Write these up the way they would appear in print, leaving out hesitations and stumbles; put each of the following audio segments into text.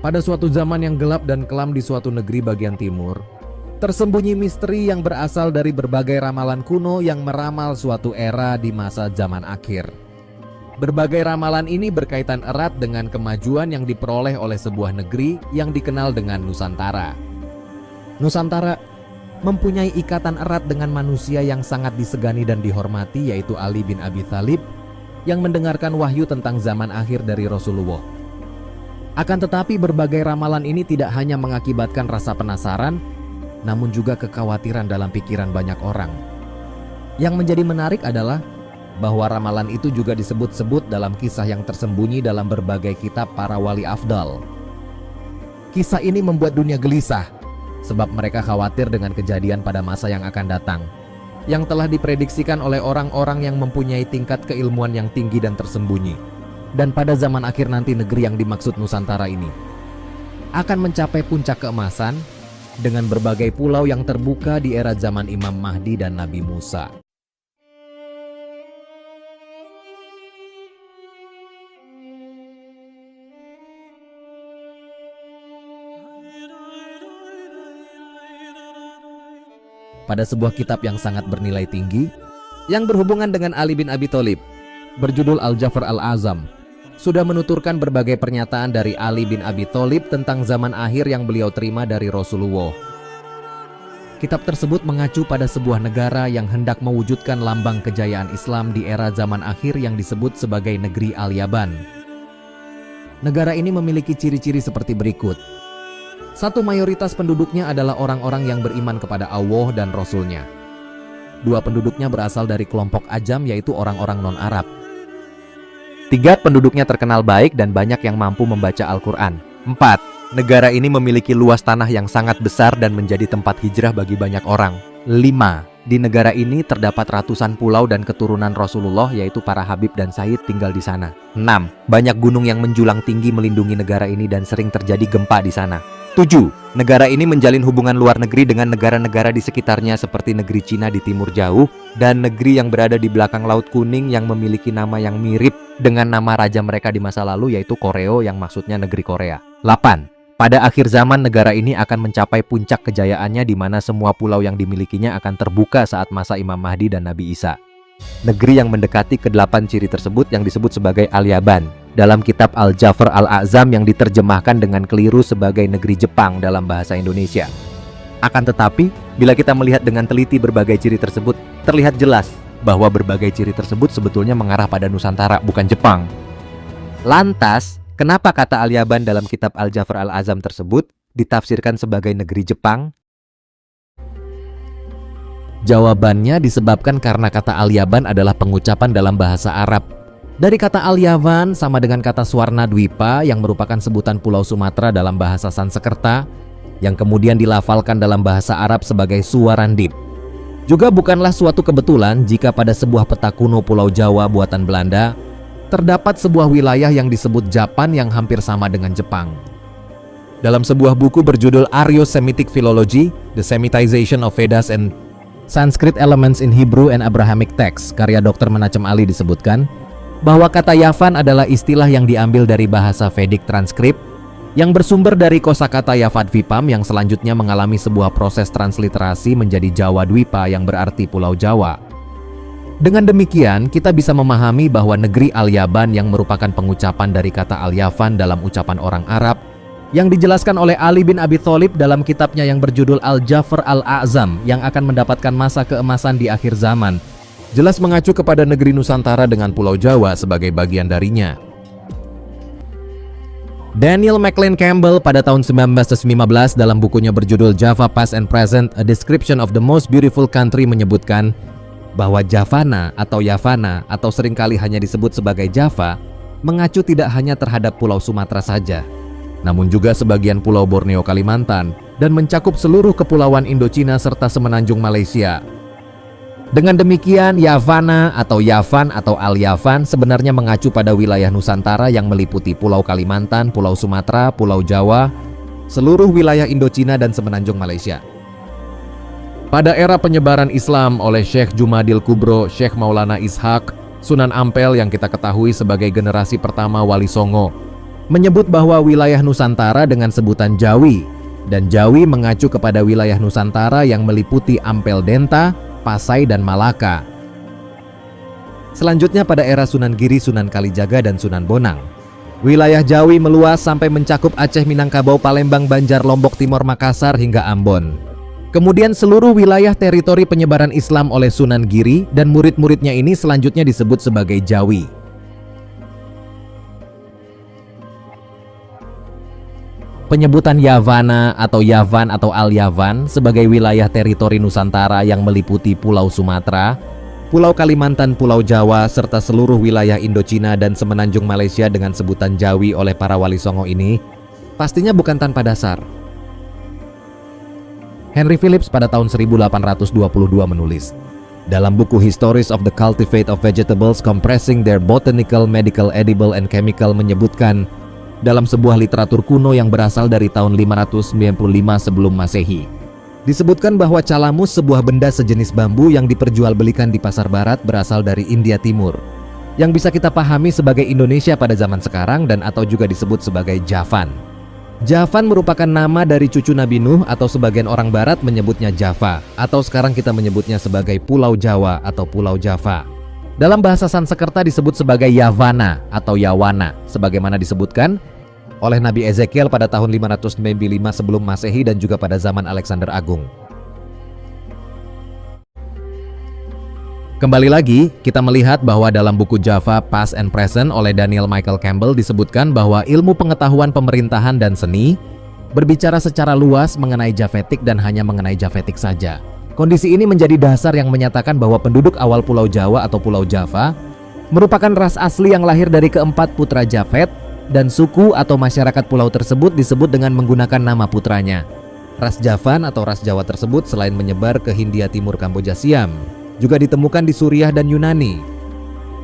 Pada suatu zaman yang gelap dan kelam di suatu negeri bagian timur, tersembunyi misteri yang berasal dari berbagai ramalan kuno yang meramal suatu era di masa zaman akhir. Berbagai ramalan ini berkaitan erat dengan kemajuan yang diperoleh oleh sebuah negeri yang dikenal dengan Nusantara. Nusantara mempunyai ikatan erat dengan manusia yang sangat disegani dan dihormati, yaitu Ali bin Abi Thalib, yang mendengarkan wahyu tentang zaman akhir dari Rasulullah. Akan tetapi berbagai ramalan ini tidak hanya mengakibatkan rasa penasaran, namun juga kekhawatiran dalam pikiran banyak orang. Yang menjadi menarik adalah bahwa ramalan itu juga disebut-sebut dalam kisah yang tersembunyi dalam berbagai kitab para wali afdal. Kisah ini membuat dunia gelisah, sebab mereka khawatir dengan kejadian pada masa yang akan datang, yang telah diprediksikan oleh orang-orang yang mempunyai tingkat keilmuan yang tinggi dan tersembunyi. Dan pada zaman akhir nanti negeri yang dimaksud Nusantara ini akan mencapai puncak keemasan dengan berbagai pulau yang terbuka di era zaman Imam Mahdi dan Nabi Musa. Pada sebuah kitab yang sangat bernilai tinggi yang berhubungan dengan Ali bin Abi Thalib, berjudul Al-Jafar Al-Azam, sudah menuturkan berbagai pernyataan dari Ali bin Abi Thalib tentang zaman akhir yang beliau terima dari Rasulullah. Kitab tersebut mengacu pada sebuah negara yang hendak mewujudkan lambang kejayaan Islam di era zaman akhir yang disebut sebagai negeri Al-Yaban. Negara ini memiliki ciri-ciri seperti berikut. Satu, mayoritas penduduknya adalah orang-orang yang beriman kepada Allah dan Rasul-Nya. Dua, penduduknya berasal dari kelompok Ajam, yaitu orang-orang non-Arab. Tiga, penduduknya terkenal baik dan banyak yang mampu membaca Al-Quran. Empat, negara ini memiliki luas tanah yang sangat besar dan menjadi tempat hijrah bagi banyak orang. Lima, di negara ini terdapat ratusan pulau dan keturunan Rasulullah, yaitu para Habib dan Sayyid tinggal di sana. 6. Banyak gunung yang menjulang tinggi melindungi negara ini dan sering terjadi gempa di sana. 7. Negara ini menjalin hubungan luar negeri dengan negara-negara di sekitarnya seperti negeri Cina di timur jauh dan negeri yang berada di belakang Laut Kuning yang memiliki nama yang mirip dengan nama raja mereka di masa lalu, yaitu Koreo, yang maksudnya negeri Korea. 8. Pada akhir zaman negara ini akan mencapai puncak kejayaannya di mana semua pulau yang dimilikinya akan terbuka saat masa Imam Mahdi dan Nabi Isa. Negeri yang mendekati ke-8 ciri tersebut yang disebut sebagai Al-Yaban dalam kitab Al-Jafar Al-Azam yang diterjemahkan dengan keliru sebagai negeri Jepang dalam bahasa Indonesia. Akan tetapi, bila kita melihat dengan teliti berbagai ciri tersebut, terlihat jelas bahwa berbagai ciri tersebut sebetulnya mengarah pada Nusantara, bukan Jepang. Lantas, kenapa kata Al-Yaban dalam kitab Al-Jafar Al-Azam tersebut ditafsirkan sebagai negeri Jepang? Jawabannya disebabkan karena kata Al-Yaban adalah pengucapan dalam bahasa Arab. Dari kata Al-Yaban sama dengan kata Swarna Dwipa yang merupakan sebutan Pulau Sumatera dalam bahasa Sansekerta yang kemudian dilafalkan dalam bahasa Arab sebagai Suwarandip. Juga bukanlah suatu kebetulan jika pada sebuah peta kuno Pulau Jawa buatan Belanda terdapat sebuah wilayah yang disebut Japan yang hampir sama dengan Jepang. Dalam sebuah buku berjudul Aryo-Semitic Philology, The Semitization of Vedas and Sanskrit Elements in Hebrew and Abrahamic Texts, karya Dr. Menachem Ali, disebutkan bahwa kata Yavan adalah istilah yang diambil dari bahasa Vedic transkrip yang bersumber dari kosakata Yavadvipam yang selanjutnya mengalami sebuah proses transliterasi menjadi Jawa Dwipa yang berarti Pulau Jawa. Dengan demikian, kita bisa memahami bahwa negeri Al-Yaban yang merupakan pengucapan dari kata Al-Yavan dalam ucapan orang Arab yang dijelaskan oleh Ali bin Abi Thalib dalam kitabnya yang berjudul Al-Jafar Al-Azam yang akan mendapatkan masa keemasan di akhir zaman, jelas mengacu kepada negeri Nusantara dengan Pulau Jawa sebagai bagian darinya. Daniel McLean Campbell pada tahun 1915 dalam bukunya berjudul Java Past and Present, A Description of the Most Beautiful Country menyebutkan bahwa Javana atau Yavana atau seringkali hanya disebut sebagai Java mengacu tidak hanya terhadap Pulau Sumatera saja, namun juga sebagian Pulau Borneo Kalimantan dan mencakup seluruh kepulauan Indochina serta semenanjung Malaysia. Dengan demikian, Yavana atau Yavan atau Al-Yavan sebenarnya mengacu pada wilayah Nusantara yang meliputi Pulau Kalimantan, Pulau Sumatera, Pulau Jawa, seluruh wilayah Indochina dan semenanjung Malaysia. Pada era penyebaran Islam oleh Syekh Jumadil Kubro, Syekh Maulana Ishaq, Sunan Ampel yang kita ketahui sebagai generasi pertama Wali Songo, menyebut bahwa wilayah Nusantara dengan sebutan Jawi, dan Jawi mengacu kepada wilayah Nusantara yang meliputi Ampel Denta, Pasai, dan Malaka. Selanjutnya pada era Sunan Giri, Sunan Kalijaga, dan Sunan Bonang, wilayah Jawi meluas sampai mencakup Aceh, Minangkabau, Palembang, Banjar, Lombok Timur, Makassar, hingga Ambon. Kemudian seluruh wilayah teritori penyebaran Islam oleh Sunan Giri dan murid-muridnya ini selanjutnya disebut sebagai Jawi. Penyebutan Yavana atau Yavan atau Al-Yavan sebagai wilayah teritori Nusantara yang meliputi Pulau Sumatera, Pulau Kalimantan, Pulau Jawa, serta seluruh wilayah Indochina dan semenanjung Malaysia dengan sebutan Jawi oleh para wali songo ini, pastinya bukan tanpa dasar. Henry Phillips pada tahun 1822 menulis, dalam buku Histories of the Cultivate of Vegetables Compressing Their Botanical, Medical, Edible, and Chemical menyebutkan, dalam sebuah literatur kuno yang berasal dari tahun 595 sebelum Masehi, disebutkan bahwa calamus, sebuah benda sejenis bambu yang diperjualbelikan di pasar barat, berasal dari India Timur, yang bisa kita pahami sebagai Indonesia pada zaman sekarang dan atau juga disebut sebagai Javan. Javan merupakan nama dari cucu Nabi Nuh atau sebagian orang barat menyebutnya Java, atau sekarang kita menyebutnya sebagai Pulau Jawa atau Pulau Java. Dalam bahasa Sanskerta disebut sebagai Yavana atau Yawana, sebagaimana disebutkan oleh Nabi Ezekiel pada tahun 595 sebelum Masehi dan juga pada zaman Alexander Agung. Kembali lagi, kita melihat bahwa dalam buku Java Past and Present oleh Daniel Michael Campbell disebutkan bahwa ilmu pengetahuan pemerintahan dan seni berbicara secara luas mengenai Javetik dan hanya mengenai Javetik saja. Kondisi ini menjadi dasar yang menyatakan bahwa penduduk awal Pulau Jawa atau Pulau Java merupakan ras asli yang lahir dari keempat putra Javet, dan suku atau masyarakat pulau tersebut disebut dengan menggunakan nama putranya. Ras Javan atau ras Jawa tersebut selain menyebar ke Hindia Timur, Kamboja, Siam, juga ditemukan di Suriah dan Yunani.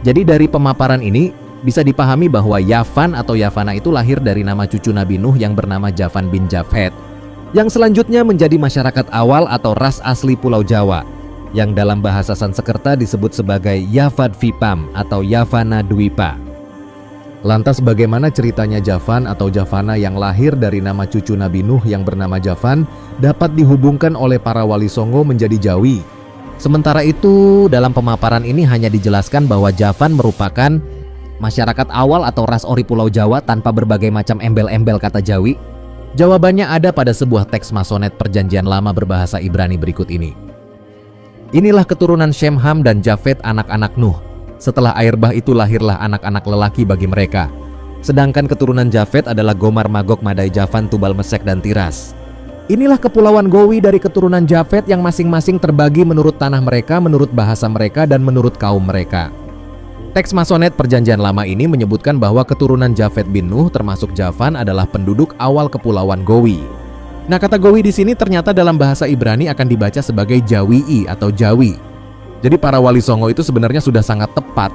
Jadi dari pemaparan ini bisa dipahami bahwa Yavan atau Yavana itu lahir dari nama cucu Nabi Nuh yang bernama Javan bin Javet, yang selanjutnya menjadi masyarakat awal atau ras asli Pulau Jawa, yang dalam bahasa Sanskerta disebut sebagai Yavad Vipam atau Yavana Dwipa. Lantas bagaimana ceritanya Javan atau Javana yang lahir dari nama cucu Nabi Nuh yang bernama Javan dapat dihubungkan oleh para wali songo menjadi Jawi? Sementara itu dalam pemaparan ini hanya dijelaskan bahwa Javan merupakan masyarakat awal atau ras ori Pulau Jawa tanpa berbagai macam embel-embel kata Jawi. Jawabannya ada pada sebuah teks masonet perjanjian lama berbahasa Ibrani berikut ini. Inilah keturunan Shem, Ham, dan Jafet anak-anak Nuh. Setelah air bah itu lahirlah anak-anak lelaki bagi mereka. Sedangkan keturunan Jafet adalah Gomar, Magog, Madai, Javan, Tubal, Mesek, dan Tiras. Inilah kepulauan Gowi dari keturunan Jafet yang masing-masing terbagi menurut tanah mereka, menurut bahasa mereka, dan menurut kaum mereka. Teks masonet perjanjian lama ini menyebutkan bahwa keturunan Jafet bin Nuh termasuk Javan adalah penduduk awal kepulauan Gowi. Nah, kata Gowi di sini ternyata dalam bahasa Ibrani akan dibaca sebagai Jawii atau Jawi. Jadi para wali songo itu sebenarnya sudah sangat tepat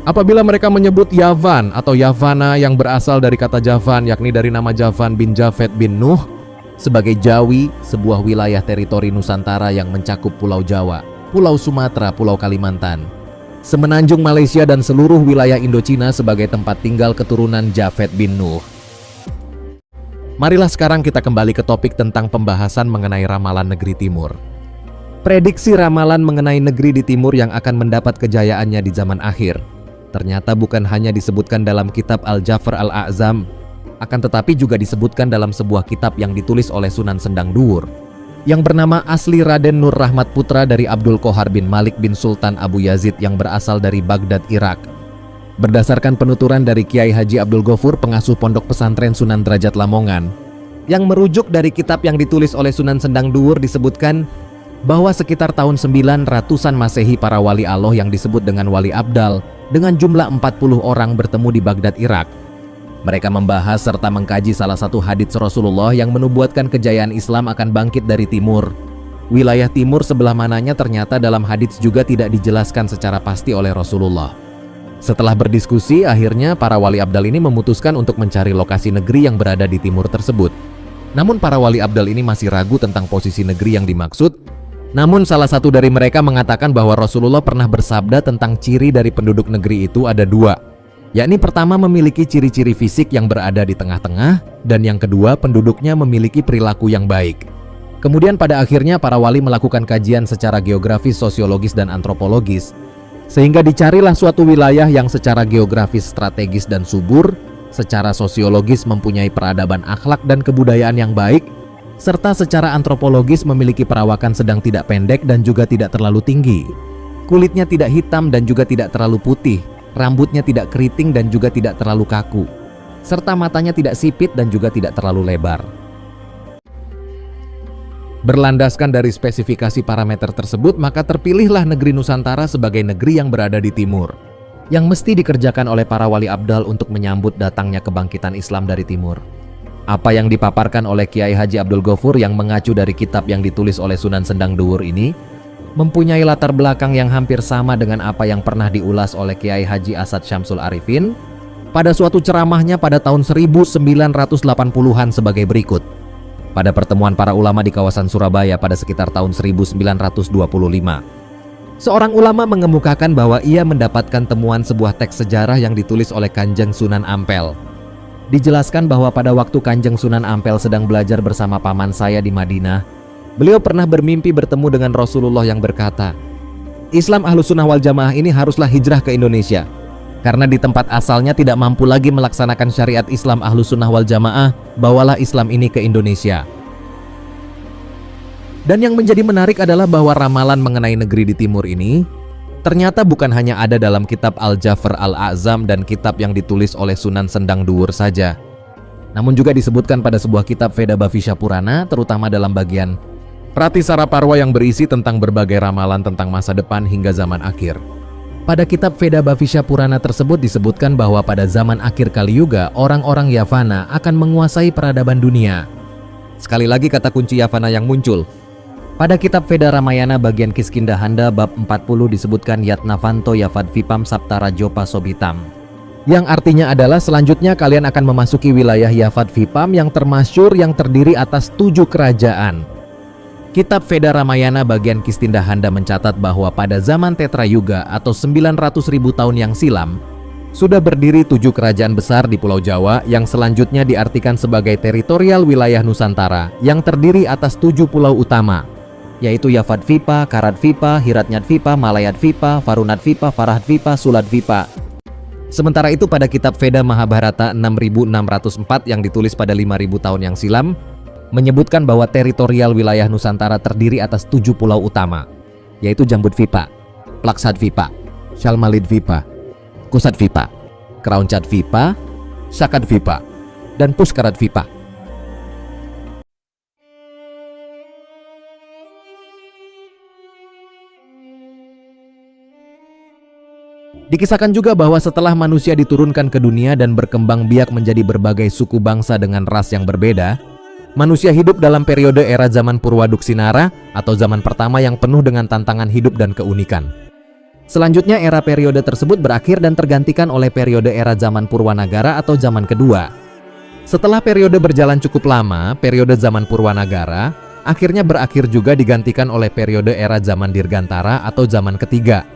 apabila mereka menyebut Yavan atau Yavana yang berasal dari kata Javan, yakni dari nama Javan bin Jafet bin Nuh, sebagai Jawi, sebuah wilayah teritori Nusantara yang mencakup Pulau Jawa, Pulau Sumatera, Pulau Kalimantan, semenanjung Malaysia, dan seluruh wilayah Indochina sebagai tempat tinggal keturunan Jafet bin Nuh. Marilah sekarang kita kembali ke topik tentang pembahasan mengenai ramalan negeri timur. Prediksi ramalan mengenai negeri di timur yang akan mendapat kejayaannya di zaman akhir ternyata bukan hanya disebutkan dalam kitab Al-Jafar Al-A'zam, akan tetapi juga disebutkan dalam sebuah kitab yang ditulis oleh Sunan Sendang Duur yang bernama Asli Raden Nur Rahmat Putra dari Abdul Qohar bin Malik bin Sultan Abu Yazid yang berasal dari Baghdad, Irak. Berdasarkan penuturan dari Kiai Haji Abdul Ghafur, pengasuh pondok pesantren Sunan Derajat Lamongan, yang merujuk dari kitab yang ditulis oleh Sunan Sendang Duur, disebutkan bahwa sekitar tahun 900-an Masehi para wali Allah yang disebut dengan Wali Abdal dengan jumlah 40 orang bertemu di Baghdad, Irak. Mereka membahas serta mengkaji salah satu hadits Rasulullah yang menubuatkan kejayaan Islam akan bangkit dari timur. Wilayah timur sebelah mananya ternyata dalam hadits juga tidak dijelaskan secara pasti oleh Rasulullah. Setelah berdiskusi, akhirnya para wali Abdal ini memutuskan untuk mencari lokasi negeri yang berada di timur tersebut. Namun para wali Abdal ini masih ragu tentang posisi negeri yang dimaksud. Namun salah satu dari mereka mengatakan bahwa Rasulullah pernah bersabda tentang ciri dari penduduk negeri itu ada dua, yakni pertama memiliki ciri-ciri fisik yang berada di tengah-tengah, dan yang kedua penduduknya memiliki perilaku yang baik. Kemudian pada akhirnya para wali melakukan kajian secara geografis, sosiologis, dan antropologis, sehingga dicarilah suatu wilayah yang secara geografis strategis dan subur, secara sosiologis mempunyai peradaban akhlak dan kebudayaan yang baik, serta secara antropologis memiliki perawakan sedang tidak pendek dan juga tidak terlalu tinggi. Kulitnya tidak hitam dan juga tidak terlalu putih, rambutnya tidak keriting dan juga tidak terlalu kaku, serta matanya tidak sipit dan juga tidak terlalu lebar. Berlandaskan dari spesifikasi parameter tersebut, maka terpilihlah negeri Nusantara sebagai negeri yang berada di timur, yang mesti dikerjakan oleh para wali abdal untuk menyambut datangnya kebangkitan Islam dari timur. Apa yang dipaparkan oleh Kiai Haji Abdul Ghafur yang mengacu dari kitab yang ditulis oleh Sunan Sendang Duwur ini mempunyai latar belakang yang hampir sama dengan apa yang pernah diulas oleh Kiai Haji Asad Syamsul Arifin pada suatu ceramahnya pada tahun 1980-an sebagai berikut. Pada pertemuan para ulama di kawasan Surabaya pada sekitar tahun 1925. Seorang ulama mengemukakan bahwa ia mendapatkan temuan sebuah teks sejarah yang ditulis oleh Kanjeng Sunan Ampel. Dijelaskan bahwa pada waktu Kanjeng Sunan Ampel sedang belajar bersama paman saya di Madinah, beliau pernah bermimpi bertemu dengan Rasulullah yang berkata, Islam Ahlus Sunnah wal Jamaah ini haruslah hijrah ke Indonesia, karena di tempat asalnya tidak mampu lagi melaksanakan syariat Islam Ahlus Sunnah wal Jamaah, bawalah Islam ini ke Indonesia. Dan yang menjadi menarik adalah bahwa ramalan mengenai negeri di timur ini ternyata bukan hanya ada dalam kitab Al-Jafar Al-A'zam dan kitab yang ditulis oleh Sunan Sendang Duwur saja, namun juga disebutkan pada sebuah kitab Veda Bhavisha Purana, terutama dalam bagian Pratisara Parwa yang berisi tentang berbagai ramalan tentang masa depan hingga zaman akhir. Pada kitab Veda Bhavisha Purana tersebut disebutkan bahwa pada zaman akhir Kali Yuga, orang-orang Yavana akan menguasai peradaban dunia. Sekali lagi kata kunci Yavana yang muncul. Pada kitab Veda Ramayana bagian Kiskindahanda bab 40 disebutkan Yatnavanto Yavad Vipam Saptara Jopa Sobitam, yang artinya adalah selanjutnya kalian akan memasuki wilayah Yavad Vipam yang termasyhur yang terdiri atas 7 kerajaan. Kitab Veda Ramayana bagian Kiskindahanda mencatat bahwa pada zaman Tetra Yuga atau 900.000 tahun yang silam sudah berdiri 7 kerajaan besar di Pulau Jawa yang selanjutnya diartikan sebagai teritorial wilayah Nusantara yang terdiri atas 7 pulau utama, yaitu Yavad Vipa, Karat Vipa, Hiratnyat Vipa, Malayat Vipa, Varunat Vipa, Farahat Vipa, Sulat Vipa. Sementara itu pada kitab Veda Mahabharata 6604 yang ditulis pada 5000 tahun yang silam menyebutkan bahwa teritorial wilayah Nusantara terdiri atas 7 pulau utama, yaitu Jambut Vipa, Plaksat Vipa, Shalmalid Vipa, Kusat Vipa, Krauncat Vipa, Sakat Vipa, dan Puskarat Vipa. Dikisahkan juga bahwa setelah manusia diturunkan ke dunia dan berkembang biak menjadi berbagai suku bangsa dengan ras yang berbeda, manusia hidup dalam periode era zaman Purwaduksinara atau zaman pertama yang penuh dengan tantangan hidup dan keunikan. Selanjutnya era periode tersebut berakhir dan tergantikan oleh periode era zaman Purwanagara atau zaman kedua. Setelah periode berjalan cukup lama, periode zaman Purwanagara akhirnya berakhir juga digantikan oleh periode era zaman Dirgantara atau zaman ketiga.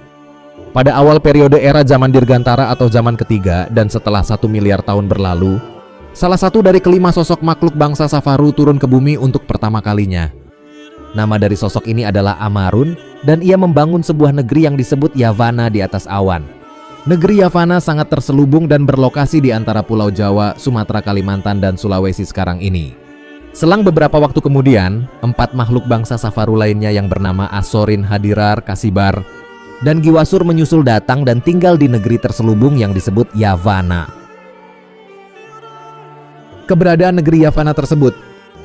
Pada awal periode era zaman Dirgantara atau zaman ketiga dan setelah 1 miliar tahun berlalu, salah satu dari kelima sosok makhluk bangsa Safaru turun ke bumi untuk pertama kalinya. Nama dari sosok ini adalah Amarun dan ia membangun sebuah negeri yang disebut Yavana di atas awan. Negeri Yavana sangat terselubung dan berlokasi di antara Pulau Jawa, Sumatera, Kalimantan, dan Sulawesi sekarang ini. Selang beberapa waktu kemudian, 4 makhluk bangsa Safaru lainnya yang bernama Asorin, Hadirar, Kasibar, dan Giwasur menyusul datang dan tinggal di negeri terselubung yang disebut Yavana. Keberadaan negeri Yavana tersebut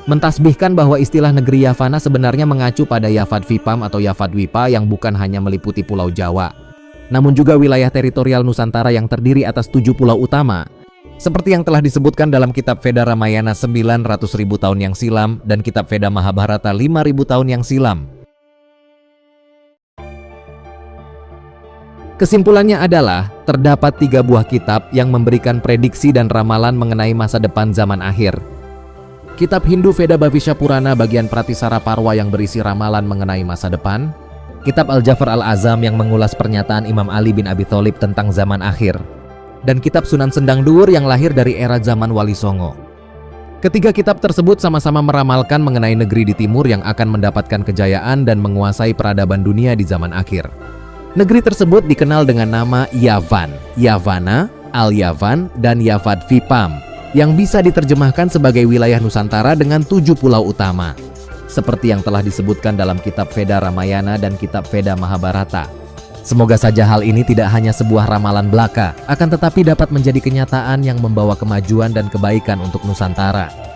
mentasbihkan bahwa istilah negeri Yavana sebenarnya mengacu pada Yavad Vipam atau Yavad Wipa yang bukan hanya meliputi Pulau Jawa, namun juga wilayah teritorial Nusantara yang terdiri atas 7 pulau utama, seperti yang telah disebutkan dalam kitab Veda Ramayana 900.000 tahun yang silam dan kitab Veda Mahabharata 5.000 tahun yang silam. Kesimpulannya adalah, terdapat 3 buah kitab yang memberikan prediksi dan ramalan mengenai masa depan zaman akhir. Kitab Hindu Veda Bhavisha Purana bagian Pratisara Parwa yang berisi ramalan mengenai masa depan, Kitab Al-Jafar Al-Azam yang mengulas pernyataan Imam Ali bin Abi Thalib tentang zaman akhir, dan kitab Sunan Sendang Dhuwur yang lahir dari era zaman Wali Songo. Ketiga kitab tersebut sama-sama meramalkan mengenai negeri di timur yang akan mendapatkan kejayaan dan menguasai peradaban dunia di zaman akhir. Negeri tersebut dikenal dengan nama Yavan, Yavana, Al-Yavan, dan Yavad Vipam, yang bisa diterjemahkan sebagai wilayah Nusantara dengan 7 pulau utama, seperti yang telah disebutkan dalam kitab Veda Ramayana dan kitab Veda Mahabharata. Semoga saja hal ini tidak hanya sebuah ramalan belaka, akan tetapi dapat menjadi kenyataan yang membawa kemajuan dan kebaikan untuk Nusantara.